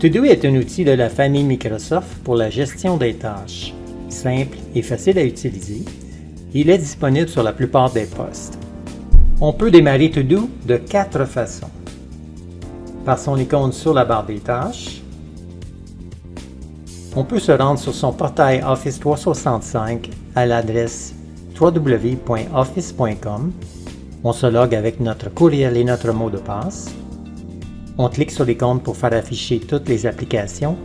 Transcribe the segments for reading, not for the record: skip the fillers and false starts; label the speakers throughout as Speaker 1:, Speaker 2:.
Speaker 1: To-Do est un outil de la famille Microsoft pour la gestion des tâches. Simple et facile à utiliser, il est disponible sur la plupart des postes. On peut démarrer To-Do de 4 façons. Par son icône sur la barre des tâches, on peut se rendre sur son portail Office 365 à l'adresse www.office.com. On se logue avec notre courriel et notre mot de passe. On clique sur l'icône pour faire afficher toutes les applications.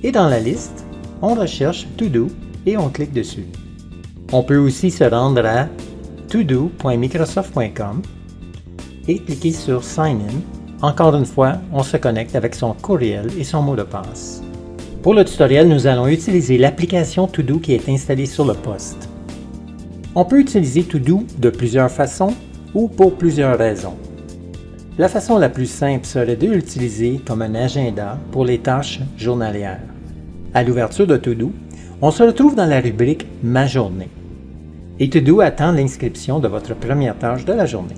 Speaker 1: Et dans la liste, on recherche To-Do et on clique dessus. On peut aussi se rendre à todo.microsoft.com et cliquer sur Sign In. Encore une fois, on se connecte avec son courriel et son mot de passe. Pour le tutoriel, nous allons utiliser l'application To-Do qui est installée sur le poste. On peut utiliser To-Do de plusieurs façons ou pour plusieurs raisons. La façon la plus simple serait de l'utiliser comme un agenda pour les tâches journalières. À l'ouverture de To-Do, on se retrouve dans la rubrique « Ma journée » et To-Do attend l'inscription de votre première tâche de la journée.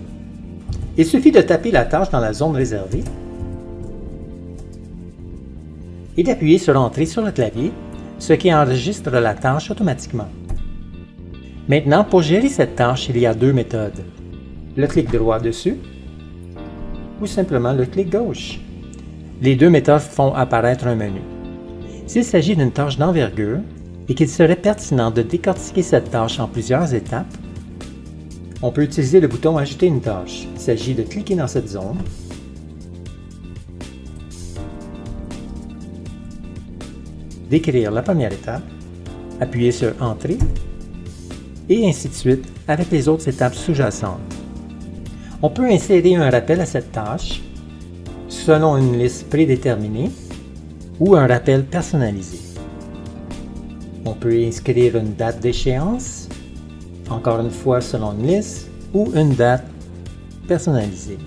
Speaker 1: Il suffit de taper la tâche dans la zone réservée et d'appuyer sur Entrée sur le clavier, ce qui enregistre la tâche automatiquement. Maintenant, pour gérer cette tâche, il y a deux méthodes. Le clic droit dessus ou simplement le clic gauche. Les deux méthodes font apparaître un menu. S'il s'agit d'une tâche d'envergure et qu'il serait pertinent de décortiquer cette tâche en plusieurs étapes, on peut utiliser le bouton « Ajouter une tâche ». Il s'agit de cliquer dans cette zone, d'écrire la première étape, appuyer sur « Entrée » et ainsi de suite avec les autres étapes sous-jacentes. On peut insérer un rappel à cette tâche selon une liste prédéterminée ou un rappel personnalisé. On peut inscrire une date d'échéance, encore une fois selon une liste, ou une date personnalisée.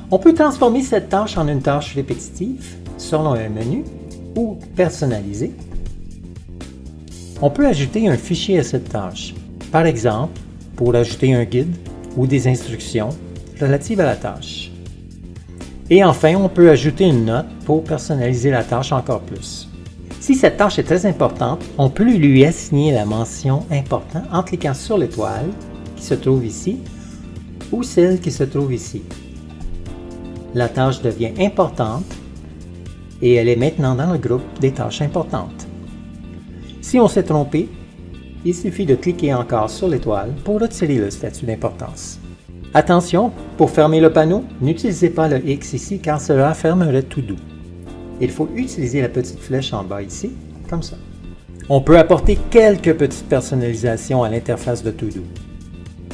Speaker 1: On peut transformer cette tâche en une tâche répétitive selon un menu ou personnalisé. On peut ajouter un fichier à cette tâche, par exemple pour ajouter un guide ou des instructions relatives à la tâche. Et enfin, on peut ajouter une note pour personnaliser la tâche encore plus. Si cette tâche est très importante, on peut lui assigner la mention « Important » en cliquant sur l'étoile qui se trouve ici ou celle qui se trouve ici. La tâche devient importante et elle est maintenant dans le groupe des tâches importantes. Si on s'est trompé, il suffit de cliquer encore sur l'étoile pour retirer le statut d'importance. Attention, pour fermer le panneau, n'utilisez pas le X ici car cela fermerait To-Do. Il faut utiliser la petite flèche en bas ici, comme ça. On peut apporter quelques petites personnalisations à l'interface de To-Do.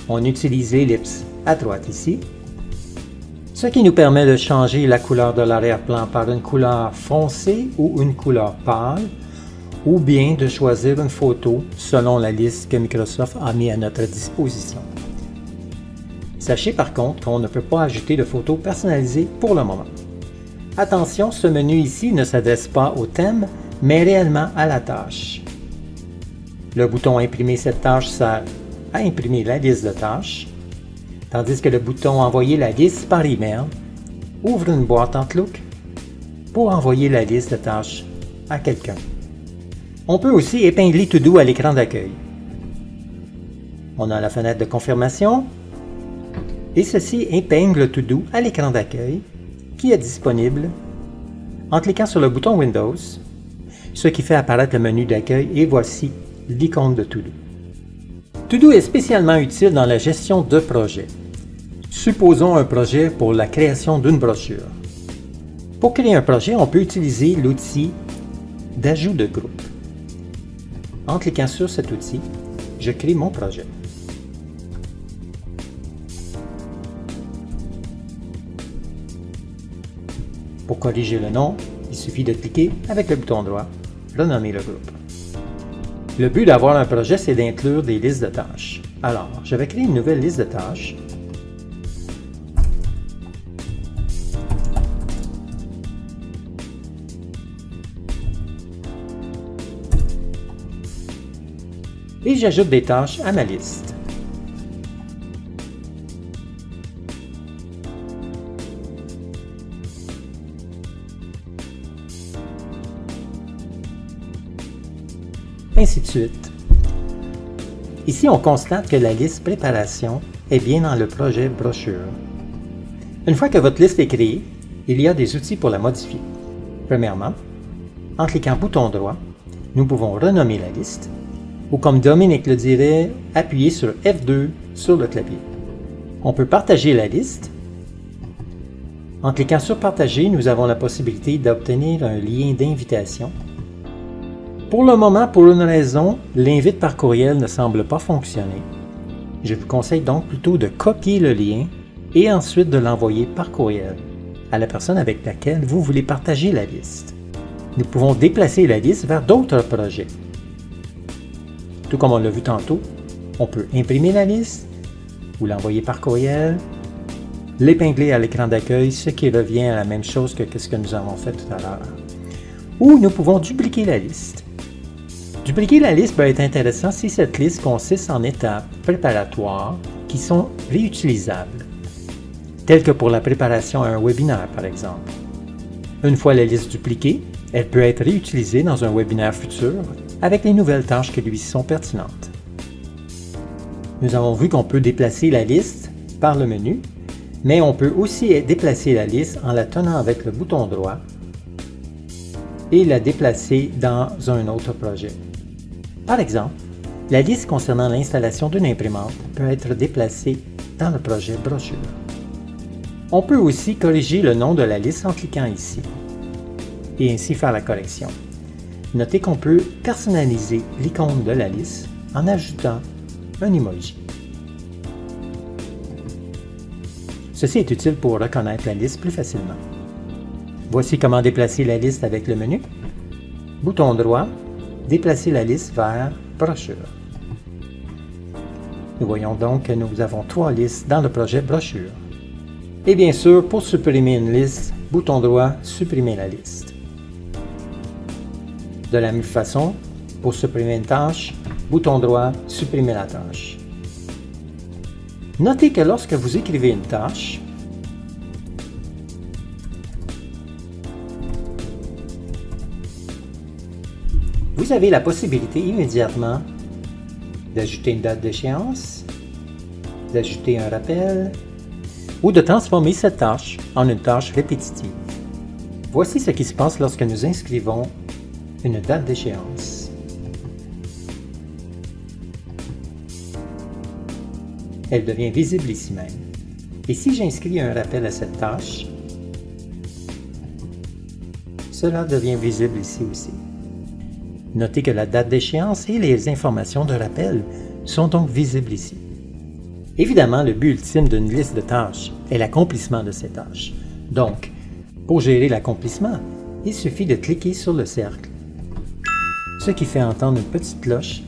Speaker 1: On utilise l'ellipse à droite ici, ce qui nous permet de changer la couleur de l'arrière-plan par une couleur foncée ou une couleur pâle, ou bien de choisir une photo selon la liste que Microsoft a mis à notre disposition. Sachez par contre qu'on ne peut pas ajouter de photos personnalisées pour le moment. Attention, ce menu ici ne s'adresse pas au thème, mais réellement à la tâche. Le bouton « Imprimer cette tâche » sert à imprimer la liste de tâches, tandis que le bouton « Envoyer la liste par email » ouvre une boîte Outlook pour envoyer la liste de tâches à quelqu'un. On peut aussi épingler To-Do à l'écran d'accueil. On a la fenêtre de confirmation et ceci épingle To-Do à l'écran d'accueil qui est disponible en cliquant sur le bouton Windows, ce qui fait apparaître le menu d'accueil et voici l'icône de To-Do. To-Do est spécialement utile dans la gestion de projets. Supposons un projet pour la création d'une brochure. Pour créer un projet, on peut utiliser l'outil d'ajout de groupe. En cliquant sur cet outil, je crée mon projet. Pour corriger le nom, il suffit de cliquer avec le bouton droit, renommer le groupe. Le but d'avoir un projet, c'est d'inclure des listes de tâches. Alors, je vais créer une nouvelle liste de tâches. Et j'ajoute des tâches à ma liste. ainsi de suite. Ici, on constate que la liste préparation est bien dans le projet brochure. Une fois que votre liste est créée, il y a des outils pour la modifier. Premièrement, en cliquant bouton droit, nous pouvons renommer la liste, ou comme Dominique le dirait, appuyer sur F2 sur le clavier. On peut partager la liste. En cliquant sur Partager, nous avons la possibilité d'obtenir un lien d'invitation. Pour le moment, pour une raison, l'invite par courriel ne semble pas fonctionner. Je vous conseille donc plutôt de copier le lien et ensuite de l'envoyer par courriel à la personne avec laquelle vous voulez partager la liste. Nous pouvons déplacer la liste vers d'autres projets. Tout comme on l'a vu tantôt, on peut imprimer la liste ou l'envoyer par courriel, l'épingler à l'écran d'accueil, ce qui revient à la même chose que ce que nous avons fait tout à l'heure. Ou nous pouvons dupliquer la liste. Dupliquer la liste peut être intéressant si cette liste consiste en étapes préparatoires qui sont réutilisables, telles que pour la préparation à un webinaire par exemple. Une fois la liste dupliquée, elle peut être réutilisée dans un webinaire futur avec les nouvelles tâches qui lui sont pertinentes. Nous avons vu qu'on peut déplacer la liste par le menu, mais on peut aussi déplacer la liste en la tenant avec le bouton droit et la déplacer dans un autre projet. Par exemple, la liste concernant l'installation d'une imprimante peut être déplacée dans le projet brochure. On peut aussi corriger le nom de la liste en cliquant ici et ainsi faire la correction. Notez qu'on peut personnaliser l'icône de la liste en ajoutant un emoji. Ceci est utile pour reconnaître la liste plus facilement. Voici comment déplacer la liste avec le menu. Bouton droit, déplacer la liste vers brochure. Nous voyons donc que nous avons 3 listes dans le projet brochure. Et bien sûr, pour supprimer une liste, bouton droit, supprimer la liste. De la même façon, pour supprimer une tâche, bouton droit, supprimer la tâche. Notez que lorsque vous écrivez une tâche, vous avez la possibilité immédiatement d'ajouter une date d'échéance, d'ajouter un rappel ou de transformer cette tâche en une tâche répétitive. Voici ce qui se passe lorsque nous inscrivons une date d'échéance. Elle devient visible ici même. Et si j'inscris un rappel à cette tâche, cela devient visible ici aussi. Notez que la date d'échéance et les informations de rappel sont donc visibles ici. Évidemment, le but ultime d'une liste de tâches est l'accomplissement de ces tâches. Donc, pour gérer l'accomplissement, il suffit de cliquer sur le cercle, ce qui fait entendre une petite cloche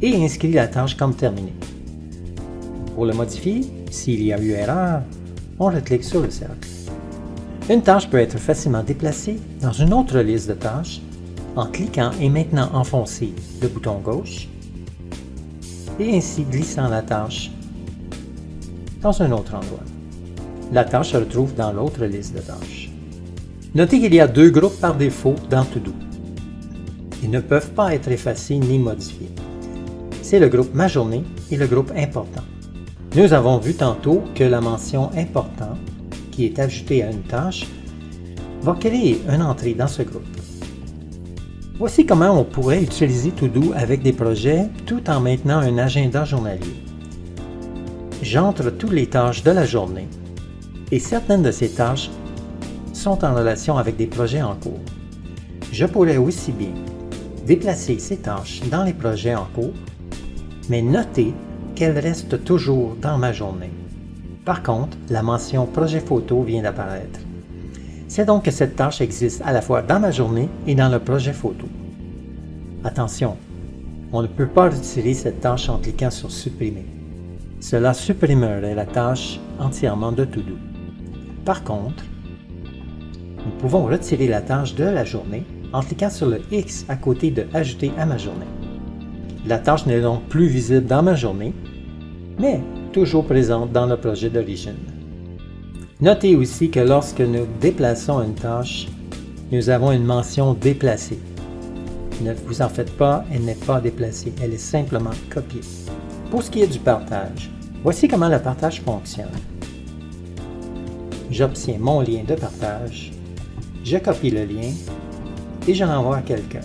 Speaker 1: et inscrit la tâche comme terminée. Pour le modifier, s'il y a eu erreur, on reclique sur le cercle. Une tâche peut être facilement déplacée dans une autre liste de tâches en cliquant et maintenant enfoncer le bouton gauche et ainsi glissant la tâche dans un autre endroit. La tâche se retrouve dans l'autre liste de tâches. Notez qu'il y a 2 groupes par défaut dans To-Do. Ils ne peuvent pas être effacés ni modifiés. C'est le groupe Ma journée et le groupe Important. Nous avons vu tantôt que la mention Important, qui est ajoutée à une tâche, va créer une entrée dans ce groupe. Voici comment on pourrait utiliser To-Do avec des projets tout en maintenant un agenda journalier. J'entre toutes les tâches de la journée et certaines de ces tâches sont en relation avec des projets en cours. Je pourrais aussi bien déplacer ces tâches dans les projets en cours, mais noter qu'elles restent toujours dans ma journée. Par contre, la mention projet photo vient d'apparaître. C'est donc que cette tâche existe à la fois dans ma journée et dans le projet photo. Attention, on ne peut pas retirer cette tâche en cliquant sur supprimer. Cela supprimerait la tâche entièrement de To-Do. Par contre, nous pouvons retirer la tâche de la journée en cliquant sur le X à côté de Ajouter à ma journée. La tâche n'est donc plus visible dans ma journée, mais toujours présente dans le projet d'origine. Notez aussi que lorsque nous déplaçons une tâche, nous avons une mention déplacée. Ne vous en faites pas, elle n'est pas déplacée, elle est simplement copiée. Pour ce qui est du partage, voici comment le partage fonctionne. J'obtiens mon lien de partage, je copie le lien et je l'envoie à quelqu'un.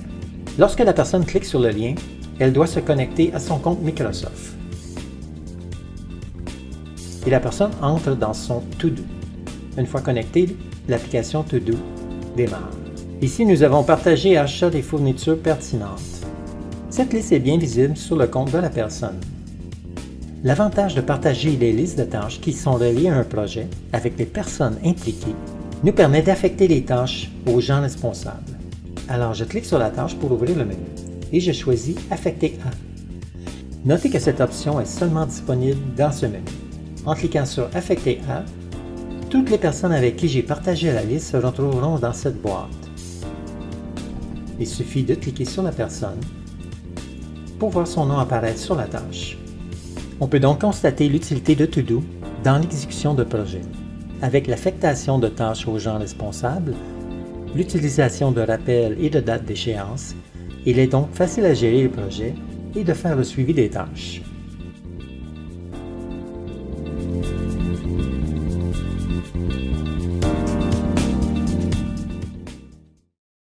Speaker 1: Lorsque la personne clique sur le lien, elle doit se connecter à son compte Microsoft. Et la personne entre dans son To-Do. Une fois connectée, l'application To-Do démarre. Ici, nous avons partagé et acheté des fournitures pertinentes. Cette liste est bien visible sur le compte de la personne. L'avantage de partager les listes de tâches qui sont reliées à un projet avec les personnes impliquées nous permet d'affecter les tâches aux gens responsables. Alors, je clique sur la tâche pour ouvrir le menu et je choisis « Affecter à ». Notez que cette option est seulement disponible dans ce menu. En cliquant sur « Affecter à », toutes les personnes avec qui j'ai partagé la liste se retrouveront dans cette boîte. Il suffit de cliquer sur la personne pour voir son nom apparaître sur la tâche. On peut donc constater l'utilité de To-Do dans l'exécution de projets. Avec l'affectation de tâches aux gens responsables, l'utilisation de rappels et de dates d'échéance, il est donc facile à gérer les projets et de faire le suivi des tâches.